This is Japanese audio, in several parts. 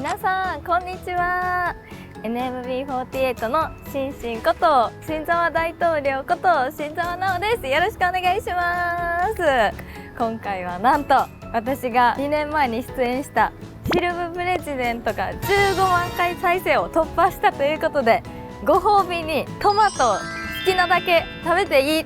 皆さんこんにちは。 NMB48 のシンシンこと新澤大統領こと新澤直です。よろしくお願いします。今回はなんと私が2年前に出演したシルブプレジデントが15万回再生を突破したということで、ご褒美にトマト好きなだけ食べていい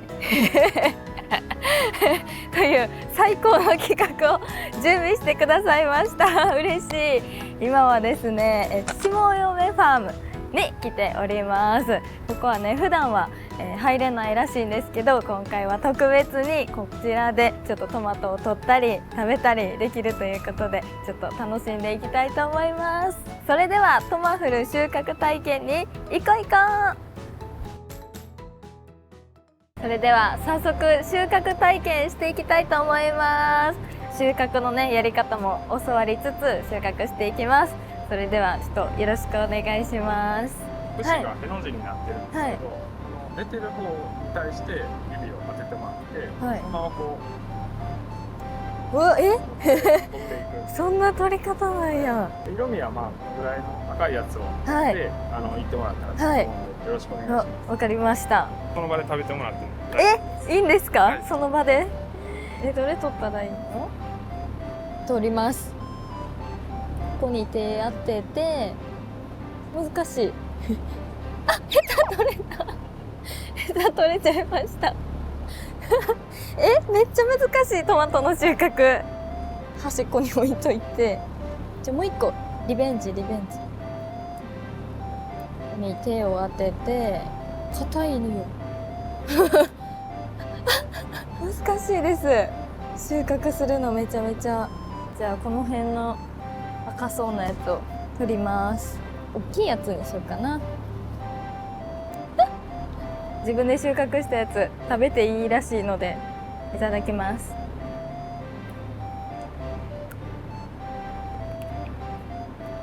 という最高の企画を準備してくださいました嬉しい。今はですね、下嫁ファームに来ております。ここはね普段は、入れないらしいんですけど、今回は特別にこちらでちょっとトマトを取ったり食べたりできるということで、ちょっと楽しんでいきたいと思います。それではトマフル収穫体験に行こう行こう。それでは早速収穫体験していきたいと思います。収穫のねやり方も教わりつつ収穫していきます。それではちょっとよろしくお願いします。節がへの字になってるんですけど、はい、出てる方に対して指を当ててもらって、はい、そのままこう取っていくそんな取り方なんや。色味はまあこのぐらいの赤いやつを取って、はい、言ってもらったらと思うので、よろしくお願いします。わかりました。この場で食べてもらってもいいんですか、はい、その場で。どれ取ったらいいの？取ります。ここに手当てて、難しいあ、ヘタ取れたヘタ取れちゃいましためっちゃ難しいトマトの収穫。端っこに置いといて、もう一個リベンジに手を当てて、硬いのよ難しいです。収穫するのめちゃめちゃ。じゃあこの辺の赤そうなやつを取ります。大きいやつにしようかな。自分で収穫したやつ食べていいらしいのでいただきます。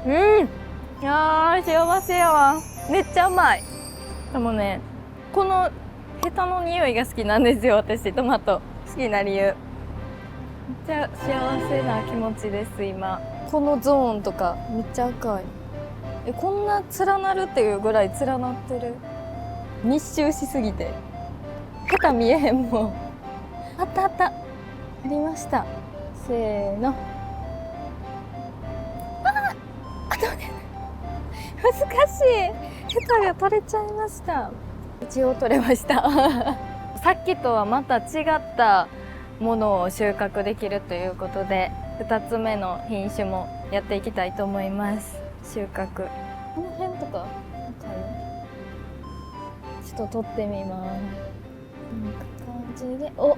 いやー幸せやわ。めっちゃうまい。でもね、このヘタの匂いが好きなんですよ。私トマト好きな理由。めっちゃ幸せな気持ちです。今このゾーンとかめっちゃ赤い。こんな連なるっていうぐらい連なってる。密集しすぎてヘタ見えへんもん。あったあった、ありました。せーの。あとね、難しい。ヘタが取れちゃいました。一応取れましたさっきとはまた違ったものを収穫できるということで、2つ目の品種もやっていきたいと思います。収穫この辺とかちょっと取ってみます。こんな感じで、お、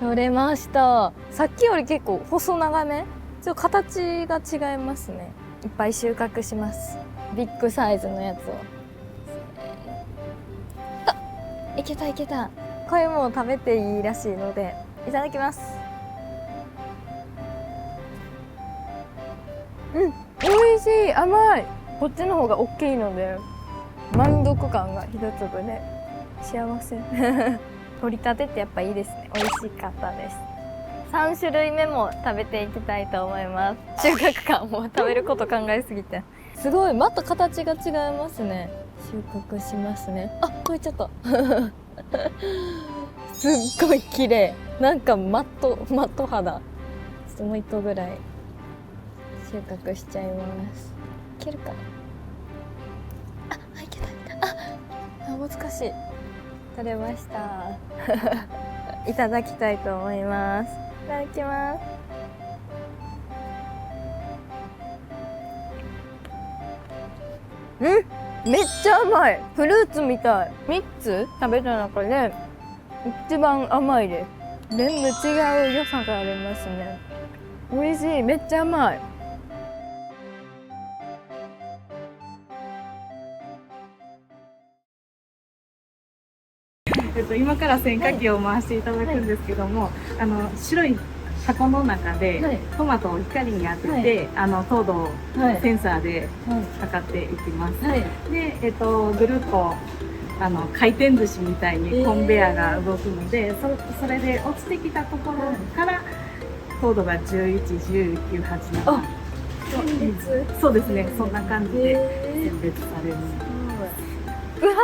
取れました。さっきより結構細長め、ちょっと形が違いますね。いっぱい収穫します。ビッグサイズのやつを。いけたいけた。これも食べていいらしいのでいただきます。美味しい。甘い。こっちの方が大きいので満足感が一粒で幸せ取りたてってやっぱいいですね。美味しかったです。3種類目も食べていきたいと思います。収穫感も食べること考えすぎてすごい、また形が違いますね。収穫しますね。あ、これちょっとすっごい綺麗。なんかマット肌。ちょっともう一個ぐらい収穫しちゃいます。いけるかな。いけた。難しい。取れましたいただきたいと思います。いただきます。めっちゃ甘い。フルーツみたい。3つ食べた中で一番甘いです。全部違う良さがありますね。美味しい。めっちゃ甘い。今から選果機を回していただくんですけども、白い箱の中でトマトを光に当てて、糖度をセンサーで測っていきます。で、ぐるっと回転寿司みたいにコンベヤが動くので、それで落ちてきたところから糖度が11、19、8、7そうですね、そんな感じで選別される。うわ、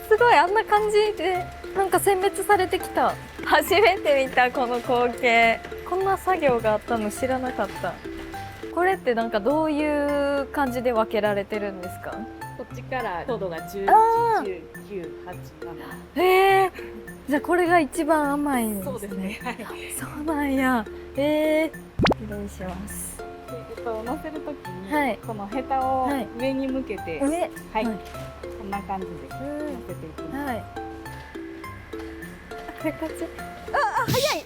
すごい、あんな感じでなんか選別されてきた。初めて見たこの光景。こんな作業があったの知らなかった。これってなんかどういう感じで分けられてるんですか？こっちから糖度が11、あ9、9、8、へえ。じゃあこれが一番甘いんですね。そうですね。はい。そうなんや。失礼します。で乗せるときに、はいこのヘタをはい上に向けて、上。はい、はいこんな感じで乗せていきます。はい。こういう感じ。早い。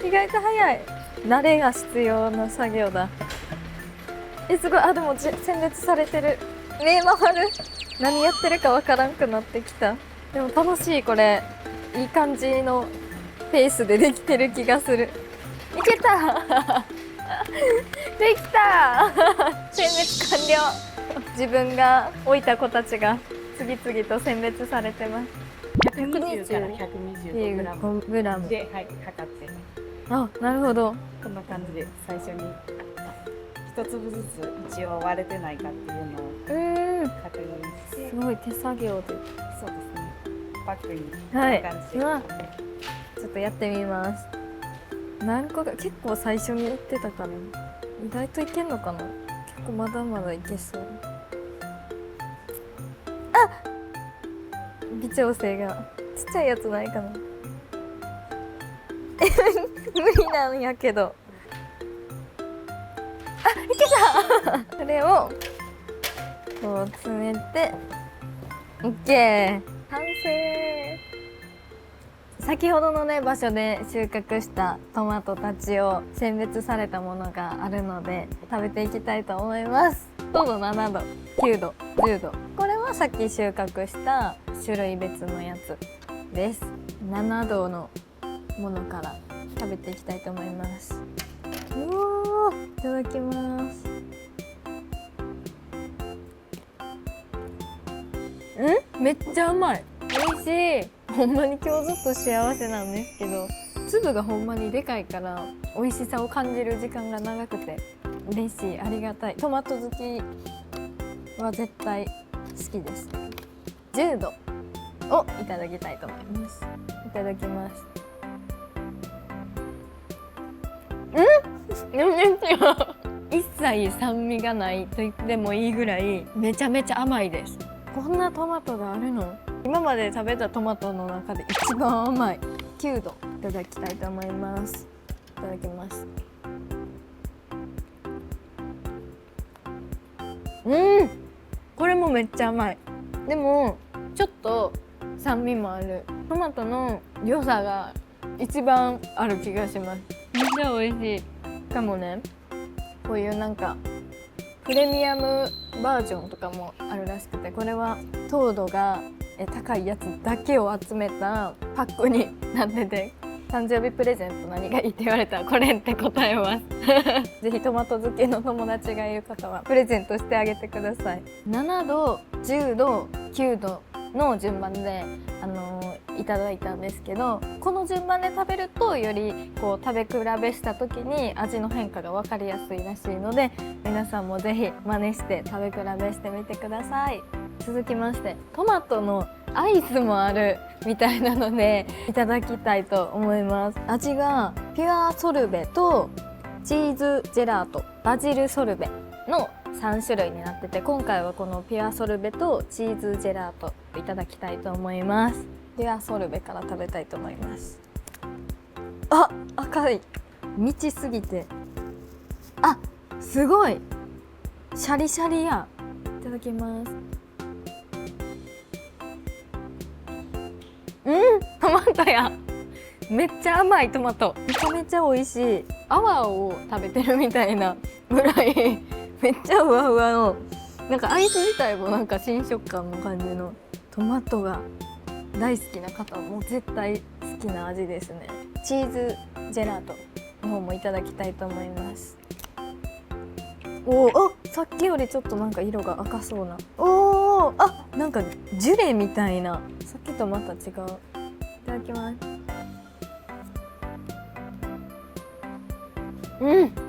意外と早い。慣れが必要な作業だ。すごい。でも選別されてる。目回る。何やってるかわからんくなってきた。でも楽しい、これ。いい感じのペースでできてる気がする。いけたできた選別完了。自分が置いた子たちが次々と選別されてます。120から125グラムで、はい、測って。なるほど。こんな感じで最初に一粒ずつ一応割れてないかっていうのを確認して。すごい手作業で。そうですね。パックにこんは。ない感じで。ちょっとやってみます。何個か結構最初に言ってたから意外といけんのかな。結構まだまだいけそう。微調整がちっちゃいやつないかな無理なんやけど。いけたこれをこう詰めて OK 完成。先ほどのね場所で収穫したトマトたちを選別されたものがあるので食べていきたいと思います。糖度7度、9度、10度。これはさっき収穫した種類別のやつです。7度のものから食べていきたいと思います。いただきます。めっちゃ甘い。美味しい。ほんまに今日ずっと幸せなんですけど、粒がほんまにでかいから美味しさを感じる時間が長くて嬉しい。ありがたい。トマト好きは絶対好きです。10度をいただきたいと思います。いただきます。全然違う。一切酸味がないと言ってもいいぐらいめちゃめちゃ甘いです。こんなトマトがあるの？今まで食べたトマトの中で一番甘い。9度いただきたいと思います。いただきます。これもめっちゃ甘い。でもちょっと酸味もある。トマトの良さが一番ある気がします。めっちゃ美味しい。しかもね、こういうなんかプレミアムバージョンとかもあるらしくて、これは糖度が高いやつだけを集めたパックになってて、誕生日プレゼント何がいいって言われたらこれって答えますぜひトマト漬けの友達がいる方はプレゼントしてあげてください。7度、10度、9度の順番で、いただいたんですけど、この順番で食べるとよりこう食べ比べした時に味の変化が分かりやすいらしいので、皆さんもぜひ真似して食べ比べしてみてください。続きましてトマトのアイスもあるみたいなのでいただきたいと思います。味がピュアソルベとチーズジェラート、バジルソルベの3種類になってて、今回はこのピュアソルベとチーズジェラートいただきたいと思います。ピュアソルベから食べたいと思います。赤い。満ちすぎてすごいシャリシャリや。いただきます。トマトや。めっちゃ甘いトマト。めちゃめちゃ美味しい。泡を食べてるみたいなぐらいめっちゃふわふわの、なんかアイス自体もなんか新食感の感じの。トマトが大好きな方も絶対好きな味ですね。チーズジェラートの方もいただきたいと思います。さっきよりちょっとなんか色が赤そうな。なんかジュレみたいな。さっきとまた違う。いただきます。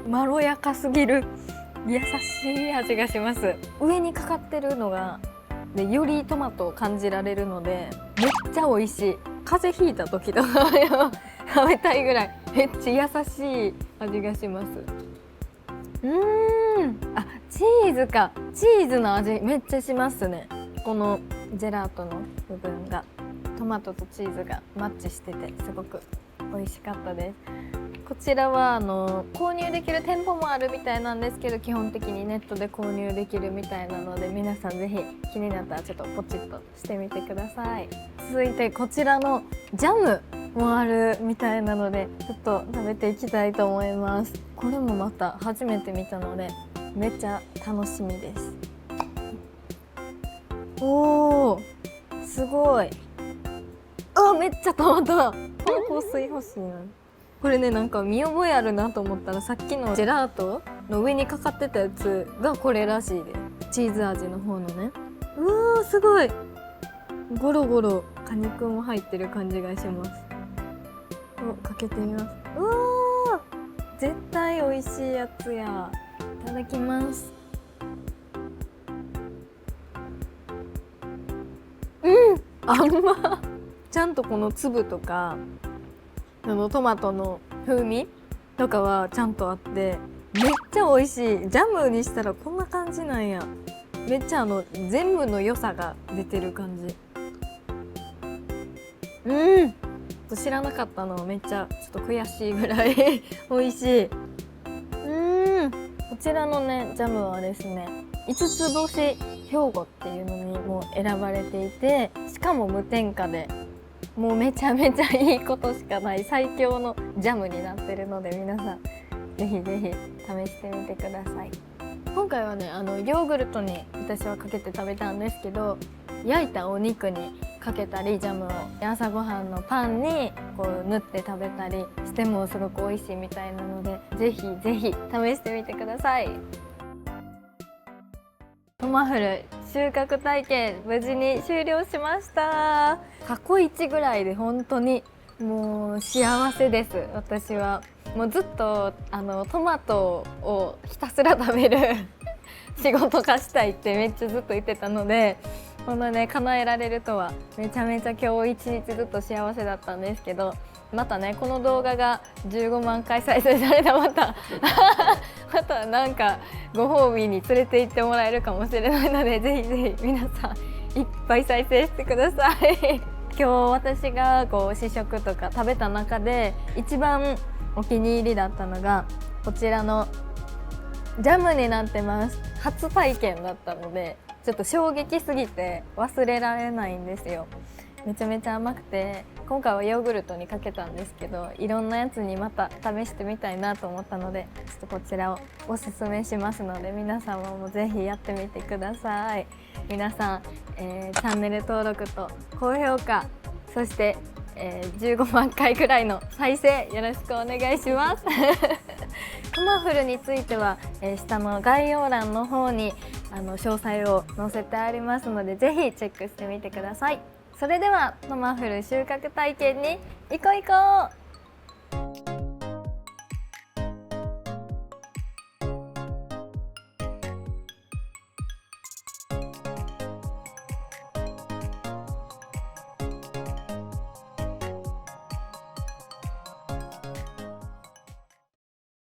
まろやかすぎる優しい味がします。上にかかってるのがでよりトマトを感じられるのでめっちゃ美味しい。風邪ひいた時とか食べたいぐらいめっちゃ優しい味がします。あ、チーズか。チーズの味めっちゃしますね。このジェラートの部分がトマトとチーズがマッチしててすごく美味しかったです。こちらは購入できる店舗もあるみたいなんですけど、基本的にネットで購入できるみたいなので、皆さんぜひ気になったらちょっとポチッとしてみてください。続いてこちらのジャムもあるみたいなので、ちょっと食べていきたいと思います。これもまた初めて見たのでめっちゃ楽しみです。おー、すごい。あ、めっちゃトマトだ。この香水欲しいな。これね、なんか見覚えあるなと思ったら、さっきのジェラートの上にかかってたやつがこれらしいです。チーズ味の方のね。うわー、すごい。ゴロゴロ果肉も入ってる感じがします。かけてみます。うわー、絶対美味しいやつや。いただきます。あんまちゃんとこの粒とかトマトの風味とかはちゃんとあってめっちゃ美味しい。ジャムにしたらこんな感じなんや。めっちゃ全部の良さが出てる感じ。知らなかったのめっちゃちょっと悔しいぐらい美味しい。こちらのねジャムはですね、5つ星兵庫っていうのにも選ばれていて、しかも無添加でもうめちゃめちゃいいことしかない最強のジャムになってるので、皆さんぜひぜひ試してみてください。今回はねヨーグルトに私はかけて食べたんですけど、焼いたお肉にかけたりジャムを朝ごはんのパンにこう塗って食べたりしてもすごく美味しいみたいなので、ぜひぜひ試してみてください。トマフル収穫体験無事に終了しました。過去一ぐらいで本当にもう幸せです。私はもうずっとトマトをひたすら食べる仕事化したいってめっちゃずっと言ってたので、このね叶えられるとはめちゃめちゃ今日一日ずっと幸せだったんですけど、またねこの動画が15万回再生されたらまたなんかご褒美に連れて行ってもらえるかもしれないので、ぜひぜひ皆さんいっぱい再生してください今日私がこう試食とか食べた中で一番お気に入りだったのがこちらのジャムになってます。初体験だったのでちょっと衝撃すぎて忘れられないんですよ。めちゃめちゃ甘くて、今回はヨーグルトにかけたんですけど、いろんなやつにまた試してみたいなと思ったので、ちょっとこちらをおすすめしますので、皆様もぜひやってみてください。皆さん、チャンネル登録と高評価、そして、15万回くらいの再生よろしくお願いしますトマフルについては、下の概要欄の方に詳細を載せてありますので、ぜひチェックしてみてください。それではトマフル収穫体験に行こう行こう。